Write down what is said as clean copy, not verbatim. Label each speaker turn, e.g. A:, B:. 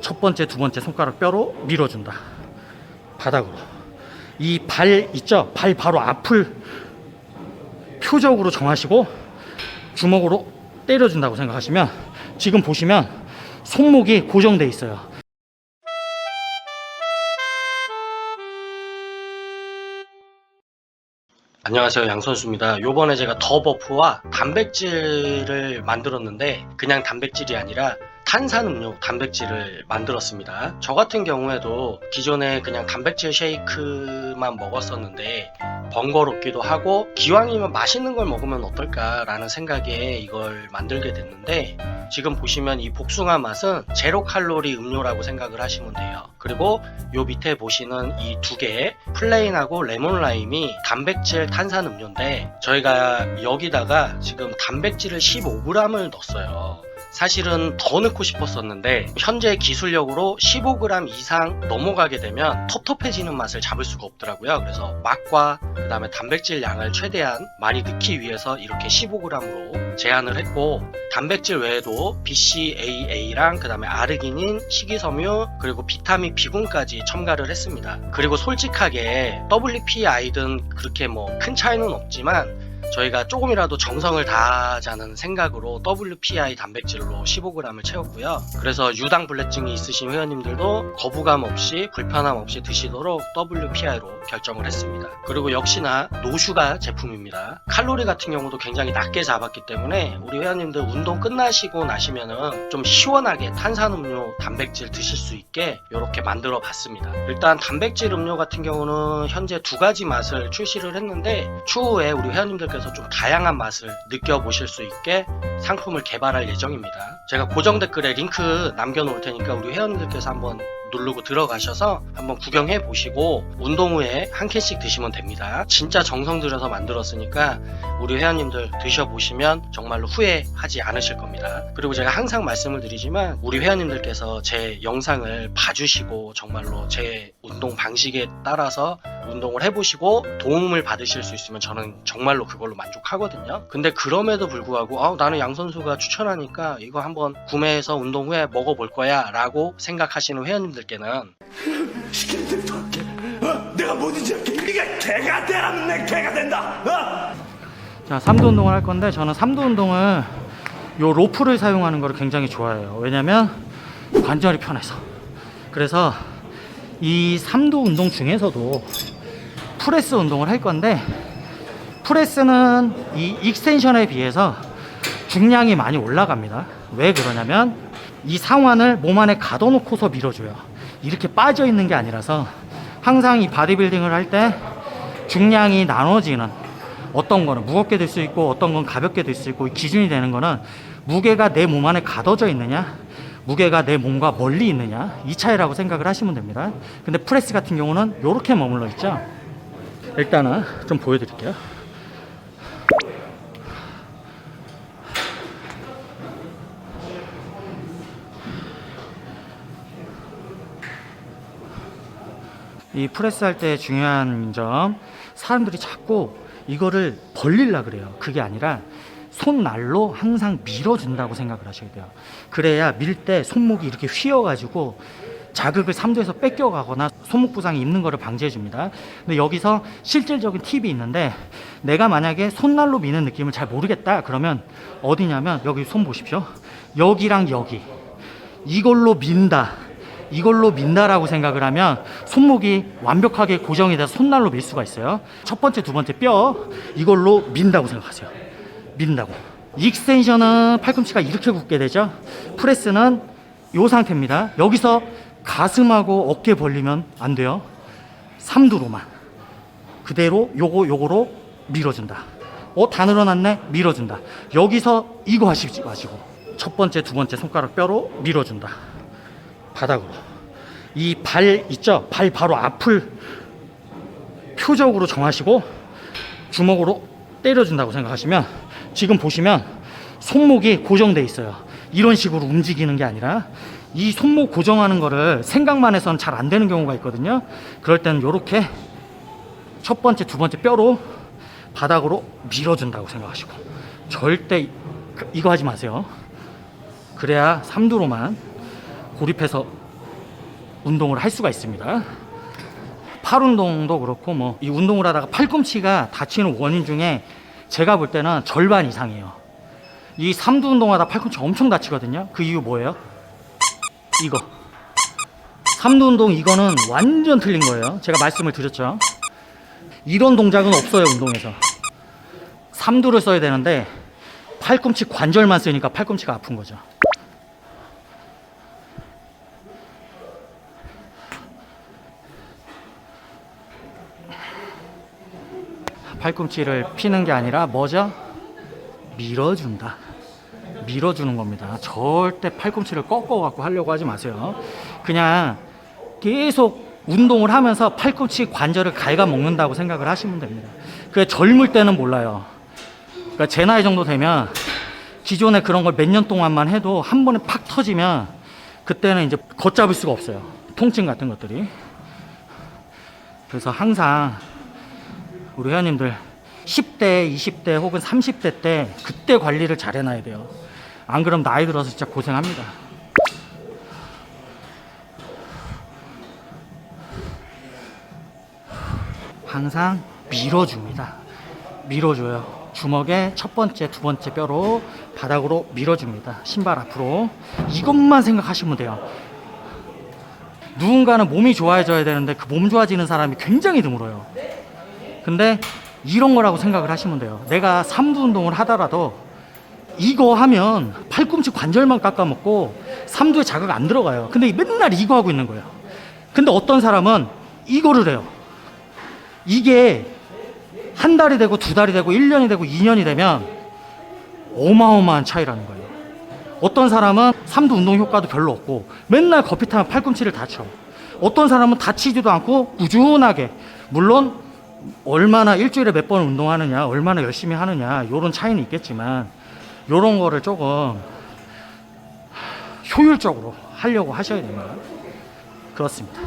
A: 첫 번째, 두 번째 손가락 뼈로 밀어준다. 바닥으로. 이 발 있죠? 발 바로 앞을 표적으로 정하시고 주먹으로 때려준다고 생각하시면 지금 보시면 손목이 고정돼 있어요.
B: 안녕하세요, 양선수입니다. 요번에 제가 더 버프와 단백질을 만들었는데 그냥 단백질이 아니라 탄산음료 단백질을 만들었습니다. 저 같은 경우에도 기존에 그냥 단백질 쉐이크만 먹었었는데 번거롭기도 하고 기왕이면 맛있는 걸 먹으면 어떨까 라는 생각에 이걸 만들게 됐는데, 지금 보시면 이 복숭아 맛은 제로 칼로리 음료라고 생각을 하시면 돼요. 그리고 요 밑에 보시는 이 두 개, 플레인하고 레몬 라임이 단백질 탄산 음료인데 저희가 여기다가 지금 단백질을 15g을 넣었어요. 사실은 더 넣고 싶었었는데 현재 기술력으로 15g 이상 넘어가게 되면 텁텁해지는 맛을 잡을 수가 없더라고요. 그래서 맛과 그 다음에 단백질 양을 최대한 많이 넣기 위해서 이렇게 15g으로 제한을 했고, 단백질 외에도 BCAA랑 그 다음에 아르기닌, 식이섬유, 그리고 비타민 B군까지 첨가를 했습니다. 그리고 솔직하게 WPI든 그렇게 뭐 큰 차이는 없지만 저희가 조금이라도 정성을 다하자는 생각으로 WPI 단백질로 15g을 채웠고요. 그래서 유당불내증이 있으신 회원님들도 거부감 없이 불편함 없이 드시도록 WPI로 결정을 했습니다. 그리고 역시나 노슈가 제품입니다. 칼로리 같은 경우도 굉장히 낮게 잡았기 때문에 우리 회원님들 운동 끝나시고 나시면은 좀 시원하게 탄산음료 단백질 드실 수 있게 이렇게 만들어 봤습니다. 일단 단백질 음료 같은 경우는 현재 두 가지 맛을 출시를 했는데 추후에 우리 회원님들께서 좀 다양한 맛을 느껴보실 수 있게 상품을 개발할 예정입니다. 제가 고정 댓글에 링크 남겨놓을 테니까 우리 회원님들께서 한번 누르고 들어가셔서 한번 구경해 보시고 운동 후에 한 캔씩 드시면 됩니다. 진짜 정성 들여서 만들었으니까 우리 회원님들 드셔보시면 정말로 후회하지 않으실 겁니다. 그리고 제가 항상 말씀을 드리지만 우리 회원님들께서 제 영상을 봐주시고 정말로 제 운동 방식에 따라서 운동을 해보시고 도움을 받으실 수 있으면 저는 정말로 그걸로 만족하거든요. 근데 그럼에도 불구하고 나는 양 선수가 추천하니까 이거 한번 구매해서 운동 후에 먹어볼 거야 라고 생각하시는 회원님들께는
C: 시키는 대로 다 할게. 내가 뭐든지 할게. 네가 개가 되라면 내 개가 된다.
A: 자, 3두 운동을 할 건데 저는 3두 운동을 요 로프를 사용하는 거를 굉장히 좋아해요. 왜냐면 관절이 편해서. 그래서 이 3두 운동 중에서도 프레스 운동을 할 건데, 프레스는 이 익스텐션에 비해서 중량이 많이 올라갑니다. 왜 그러냐면 이 상완을 몸 안에 가둬놓고서 밀어줘요. 이렇게 빠져 있는 게 아니라서 항상 이 바디빌딩을 할 때 중량이 나눠지는, 어떤 거는 무겁게 들 수 있고 어떤 건 가볍게 들 수 있고, 기준이 되는 거는 무게가 내 몸 안에 가둬져 있느냐, 무게가 내 몸과 멀리 있느냐, 이 차이라고 생각을 하시면 됩니다. 근데 프레스 같은 경우는 이렇게 머물러 있죠. 일단은 좀 보여드릴게요. 이 프레스 할 때 중요한 점, 사람들이 자꾸 이거를 벌리려고 그래요. 그게 아니라 손날로 항상 밀어준다고 생각을 하셔야 돼요. 그래야 밀 때 손목이 이렇게 휘어가지고 자극을 3두에서 뺏겨가거나 손목 부상이 있는 거를 방지해 줍니다. 근데 여기서 실질적인 팁이 있는데, 내가 만약에 손날로 미는 느낌을 잘 모르겠다 그러면 어디냐면 여기 손 보십시오. 여기랑 여기, 이걸로 민다라고 생각을 하면 손목이 완벽하게 고정이 돼서 손날로 밀 수가 있어요. 첫 번째, 두 번째 뼈 이걸로 민다고 생각하세요. 민다고. 익스텐션은 팔꿈치가 이렇게 굳게 되죠. 프레스는 이 상태입니다. 여기서 가슴하고 어깨 벌리면 안 돼요. 3두로만 그대로 요거로 밀어준다. 다 늘어났네? 밀어준다. 여기서 이거 하시지 마시고 첫 번째, 두 번째 손가락 뼈로 밀어준다. 바닥으로. 이 발 있죠? 발 바로 앞을 표적으로 정하시고 주먹으로 때려준다고 생각하시면 지금 보시면 손목이 고정돼 있어요. 이런 식으로 움직이는 게 아니라 이 손목 고정하는 거를 생각만 해서는 잘 안 되는 경우가 있거든요. 그럴 때는 이렇게 첫 번째, 두 번째 뼈로 바닥으로 밀어준다고 생각하시고, 절대 이거 하지 마세요. 그래야 3두로만 고립해서 운동을 할 수가 있습니다. 팔 운동도 그렇고 뭐 이 운동을 하다가 팔꿈치가 다치는 원인 중에 제가 볼 때는 절반 이상이에요. 이 삼두 운동하다 팔꿈치 엄청 다치거든요. 그 이유 뭐예요? 이거 삼두 운동 이거는 완전 틀린 거예요. 제가 말씀을 드렸죠. 이런 동작은 없어요. 운동에서 삼두를 써야 되는데 팔꿈치 관절만 쓰니까 팔꿈치가 아픈 거죠. 팔꿈치를 피는 게 아니라 뭐죠? 밀어준다. 밀어주는 겁니다. 절대 팔꿈치를 꺾어갖고 하려고 하지 마세요. 그냥 계속 운동을 하면서 팔꿈치 관절을 갉아먹는다고 생각을 하시면 됩니다. 그게 젊을 때는 몰라요. 그러니까 제 나이 정도 되면 기존에 그런 걸 몇 년 동안만 해도 한 번에 팍 터지면 그때는 이제 걷잡을 수가 없어요. 통증 같은 것들이. 그래서 항상 우리 회원님들 10대, 20대 혹은 30대 때 그때 관리를 잘 해놔야 돼요. 안 그러면 나이 들어서 진짜 고생합니다. 항상 밀어줍니다. 밀어줘요. 주먹의 첫 번째, 두 번째 뼈로 바닥으로 밀어줍니다. 신발 앞으로. 이것만 생각하시면 돼요. 누군가는 몸이 좋아져야 되는데 그 몸 좋아지는 사람이 굉장히 드물어요. 근데 이런 거라고 생각을 하시면 돼요. 내가 삼두 운동을 하더라도 이거 하면 팔꿈치 관절만 깎아먹고 삼두에 자극 안 들어가요. 근데 맨날 이거 하고 있는 거예요. 근데 어떤 사람은 이거를 해요. 이게 한 달이 되고 두 달이 되고 1년이 되고 2년이 되면 어마어마한 차이라는 거예요. 어떤 사람은 삼두 운동 효과도 별로 없고 맨날 커피 타면 팔꿈치를 다쳐. 어떤 사람은 다치지도 않고 꾸준하게, 물론 얼마나 일주일에 몇 번 운동하느냐, 얼마나 열심히 하느냐, 이런 차이는 있겠지만 이런 거를 조금 효율적으로 하려고 하셔야 됩니다. 그렇습니다.